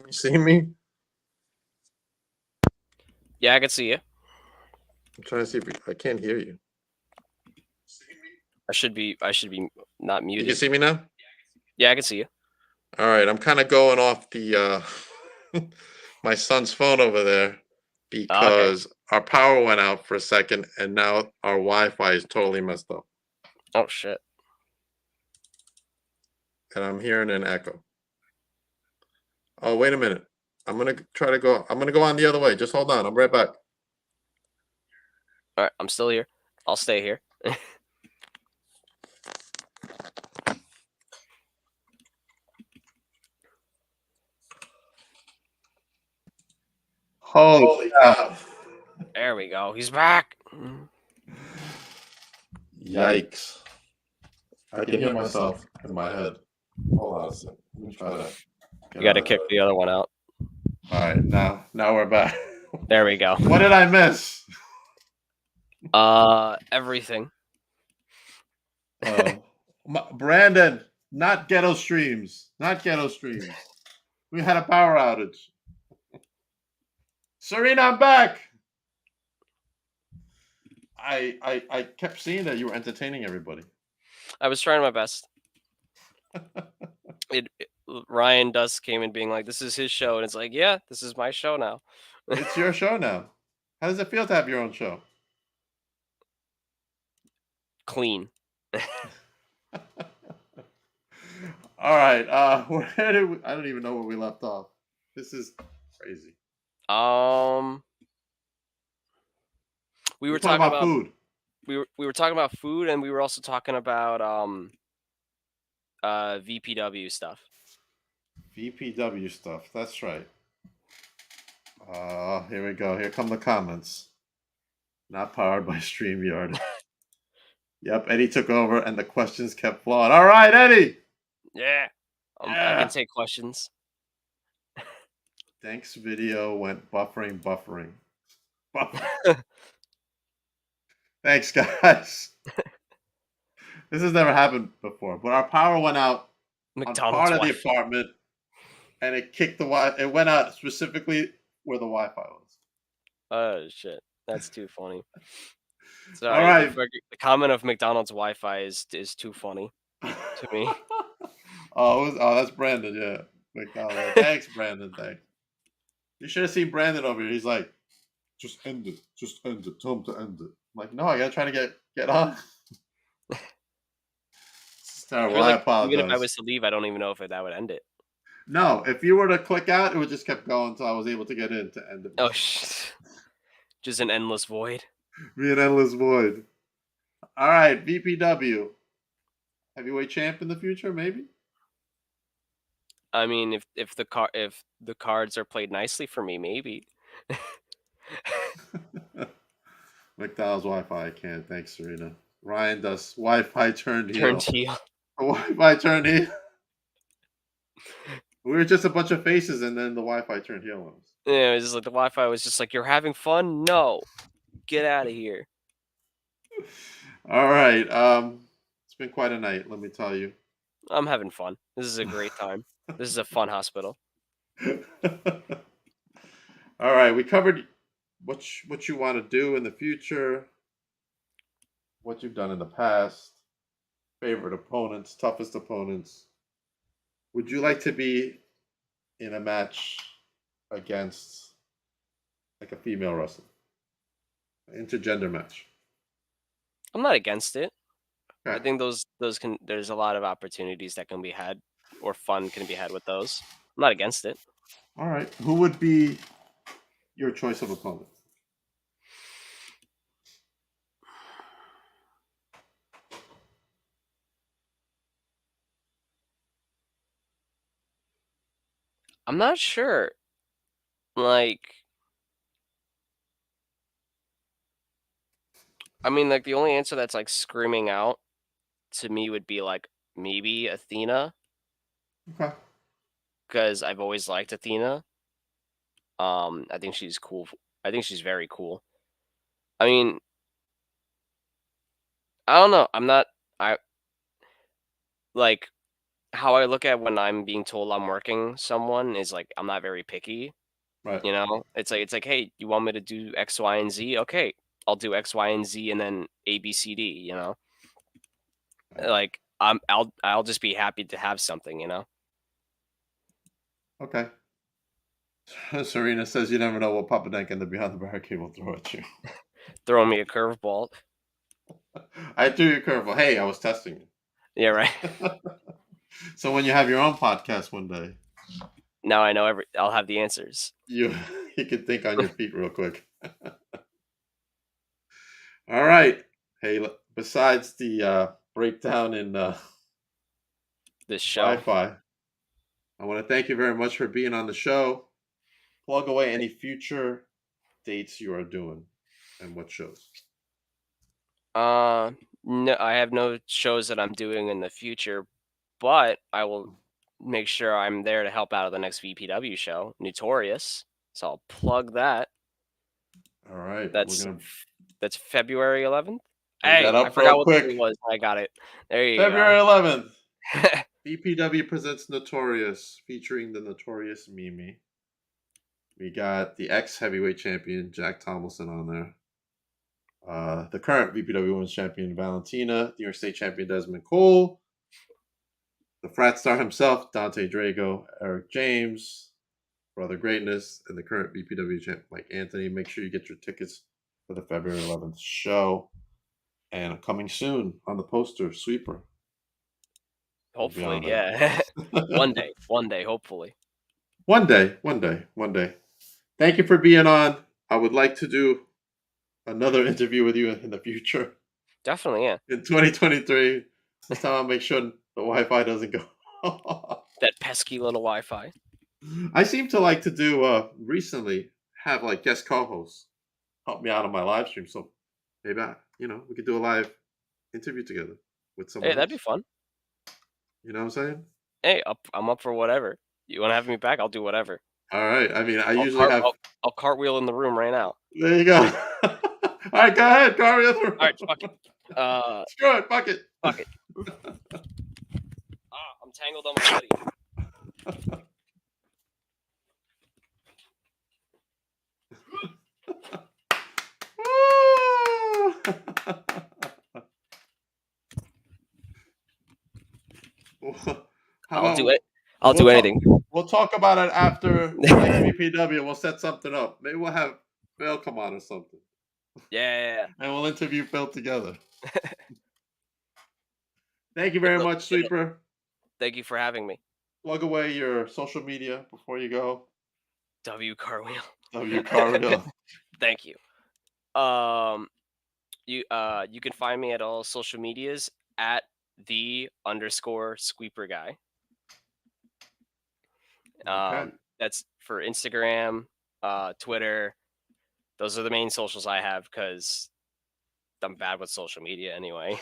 You see me? Yeah, I can see you. I'm trying to see if I can't hear you. I should be not You muted. can see me now? Yeah, I can see you. All right, I'm kind of going off the my son's phone over there Oh, okay. because our power went out for a second and now our Wi-Fi is totally messed up. Oh shit. And I'm hearing an echo. Oh, wait a minute. I'm gonna try to go. I'm gonna go on the other way. Just hold on. I'm right back. All right, I'm still here. I'll stay here. Holy cow. There we go. He's back. Yikes. I can hear myself in my head. Hold on a second. Let me try to You get got out to of kick that. the other one out. All right, now we're back. There we go. What did I miss? Everything. Brandon, not ghetto streams. Not ghetto streams. We had a power outage. Serena, I'm back. I kept seeing that you were entertaining everybody. I was trying my best. Ryan Dust came in being like, "This is his show," and it's like, "Yeah, this is my show now." It's your show now. How does it feel to have your own show? Clean. All right. Where did we, I don't even know where we left off. This is crazy. We were talking talking about food. We were talking about food, and we were also talking about VPW stuff. VPW stuff. That's right. Here we go. Here come the comments. Not powered by StreamYard. Yep, Eddie took over, and the questions kept flowing. All right, Eddie. Yeah. I can take questions. Denk's video went buffering. Thanks, guys. This has never happened before, but our power went out on part of the apartment, and it kicked the Wi. It went out specifically where the Wi-Fi was. Oh shit, that's too funny. Sorry, All right. the comment of McDonald's Wi-Fi is too funny to me. That's Brandon. Yeah, McDonald's. Thanks, Brandon. Thanks. You should have seen Brandon over here. He's like, just end it. Just end it. Tell him to end it. I'm like, no, I gotta try to get on. It's terrible. I apologize. Even if I was to leave, I don't even know if that would end it. No, if you were to click out, it would just kept going until I was able to get in to end it. Oh shit. Just an endless void. Be an endless void. All right, VPW. Heavyweight champ in the future, maybe? I mean, if the cards are played nicely for me, maybe. McDonald's Wi-Fi. I can't. Thanks, Serena. Ryan does Wi-Fi turned heel. Turned heel. Wi-Fi turned heel. We were just a bunch of faces, and then the Wi-Fi turned heel on us. Yeah, it was just like the Wi-Fi was just like, "You're having fun? No, get out of here." All right. It's been quite a night, let me tell you. I'm having fun. This is a great time. This is a fun hospital. All right, we covered what you want to do in the future, what you've done in the past, favorite opponents, toughest opponents. Would you like to be in a match against like a female wrestler? Intergender match. I'm not against it. Okay. I think there's a lot of opportunities that can be had, or fun can be had with those. I'm not against it. All right. Who would be your choice of opponent? I'm not sure. Like, I mean, like the only answer that's like screaming out to me would be like maybe Athena. Okay. Because I've always liked Athena. I think she's cool. I think she's very cool. I mean, I don't know. I like how I look at when I'm being told I'm working someone is like I'm not very picky. Right. You know, it's like, hey, you want me to do X, Y, and Z? Okay, I'll do X, Y, and Z, and then A, B, C, D. You know, like I'll just be happy to have something. You know. Okay. Serena says you never know what PapaDenk and the Beyond the Barricade will throw at you. Throwing me a curveball. I threw you a curveball. Hey, I was testing you. Yeah, right. So when you have your own podcast one day, now I know I'll have the answers. You can think on your feet real quick. All right. Hey, besides the breakdown in This show. Wi-Fi, I want to thank you very much for being on the show. Plug away any future dates you are doing and what shows. Uh, no, I have no shows that I'm doing in the future, but I will make sure I'm there to help out at the next VPW show, Notorious. So I'll plug that. All right, we're That's gonna that's February 11th. bring Hey, that I up real forgot what the date quick. was. I got it. There you February go. 11th. BPW presents Notorious, featuring the Notorious Mimi. We got the ex heavyweight champion Jack Tomlinson on there. The current VPW Women's Champion Valentina, the New York State Champion Desmond Cole, the frat star himself Dante Drago, Eric James, Brother Greatness, and the current VPW champ Mike Anthony. Make sure you get your tickets for the February 11th show. And coming soon on the poster, Sweeper will be Hopefully, on there. yeah. One day, hopefully. One day, one day, one day. Thank you for being on. I would like to do another interview with you in the future Definitely, yeah. in 2023. This time I'll make sure the Wi-Fi doesn't go. That pesky little Wi-Fi. I seem to like to do recently have like guest co-hosts help me out on my live stream. So maybe we could do a live interview together with Hey, someone that'd be else. fun. You know what I'm saying? Hey, I'm up for whatever. You want to have me back? I'll do whatever. All right. I mean, I usually have. I'll cartwheel in the room right now. There you go. All right, go ahead, Corey. All right, fuck it. Screw it. Fuck it. Fuck it. I'm tangled on my hoodie. How I'll do about it. I'll we'll do talk, anything. we'll talk about it after the next VPW. We'll set something up. Maybe we'll have Phil come on or something, Yeah. and we'll interview Phil together. Thank you very much, Sweeper. Thank you for having me. Plug away your social media before you go. W Cartwheel. W Carville. Thank you. You can find me at all social medias at _sweeper guy. Okay. That's for Instagram, Twitter. Those are the main socials I have because I'm bad with social media anyway.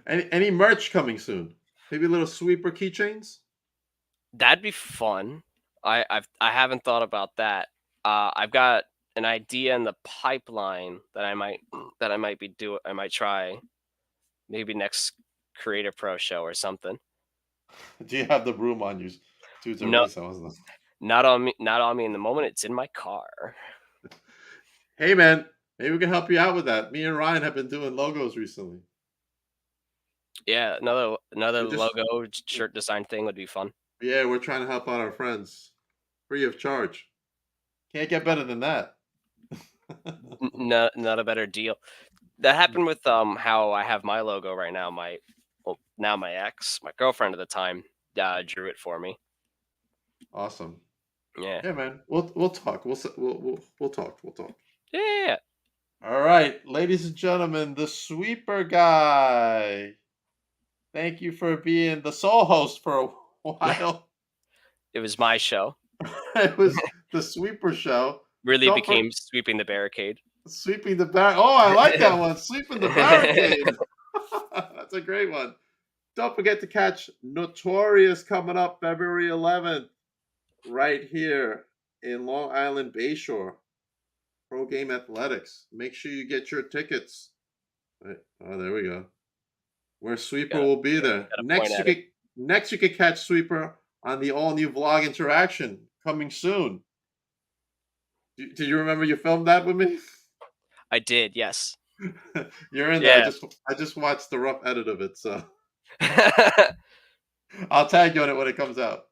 Any merch coming soon? Maybe little Sweeper keychains. That'd be fun. I haven't thought about that. I've got an idea in the pipeline that I might try maybe next Creator Pro show or something. Do you have the room on you? No, not on me in the moment. It's in my car. Hey man, maybe we can help you out with that. Me and Ryan have been doing logos recently. Yeah, another We just logo shirt design thing would be fun. Yeah, we're trying to help out our friends free of charge. Can't get better than that. No, not a better deal. That happened with how I have my logo right now. My girlfriend at the time, drew it for me. Awesome. Yeah. Yeah, man. We'll talk. We'll talk. We'll talk. Yeah. All right, ladies and gentlemen, the Sweeper guy. Thank you for being the sole host for a while. It was my show. It was the Sweeper show. Really became sweeping the barricade. Sweeping the bar. Oh, I like that one. Sweeping the barricade. That's a great one. Don't forget to catch Notorious coming up February 11th, right here in Long Island Bayshore. Pro Game Athletics. Make sure you get your tickets. Right. Oh, there we go. Where Sweeper will be there. Next you can catch Sweeper on the all new vlog interaction coming soon. Do you remember you filmed that with me? I did, yes. You're in there. I just watched the rough edit of it, so I'll tag you on it when it comes out.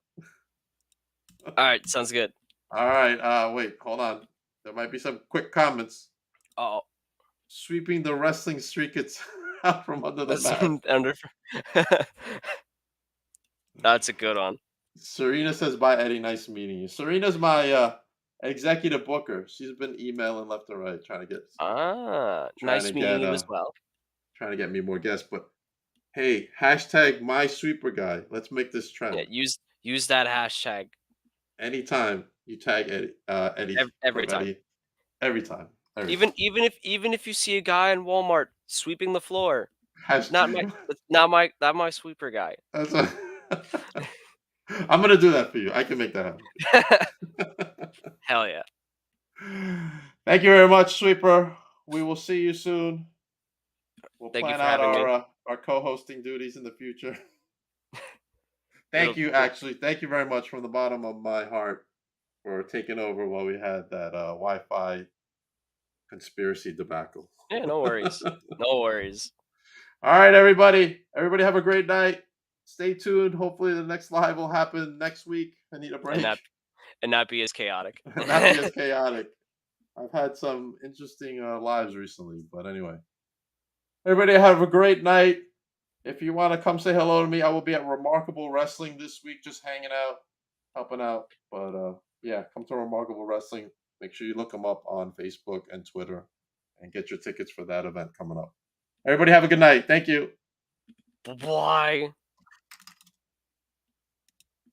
All right, sounds good. All right. Wait, hold on. There might be some quick comments. Oh, Sweeping the wrestling streak it's out from under the mat. That's a good one. Serena says, "Bye, Eddie. Nice meeting you." Serena's my executive booker. She's been emailing left and right, trying to Nice meeting get you as well. trying to get me more guests. But hey, hashtag my sweeper guy. Let's make this Yeah, trend. use that hashtag Anytime you tag Eddie every time. Prevete, every time, every time. Even if you see a guy in Walmart sweeping the floor, Hashtag. that's not my sweeper guy. That's what, I'm gonna do that for you. I can make that happen. Hell yeah. Thank you very much, Sweeper. We will see you soon. We'll Thank you plan for out having me. our co-hosting duties in the future. Thank It'll you, actually. Thank you very much from the bottom of my heart for taking over while we had that Wi-Fi conspiracy debacle. yeah, no worries. No worries. All right, everybody. Everybody have a great night. Stay tuned. Hopefully the next live will happen next week. I need a And break not and not be as chaotic. and not be as chaotic. I've had some interesting lives recently, but anyway. Everybody have a great night. If you want to come say hello to me, I will be at Remarkable Wrestling this week, just hanging out, helping out. But yeah, come to Remarkable Wrestling. Make sure you look them up on Facebook and Twitter and get your tickets for that event coming up. Everybody have a good night. Thank you. Why?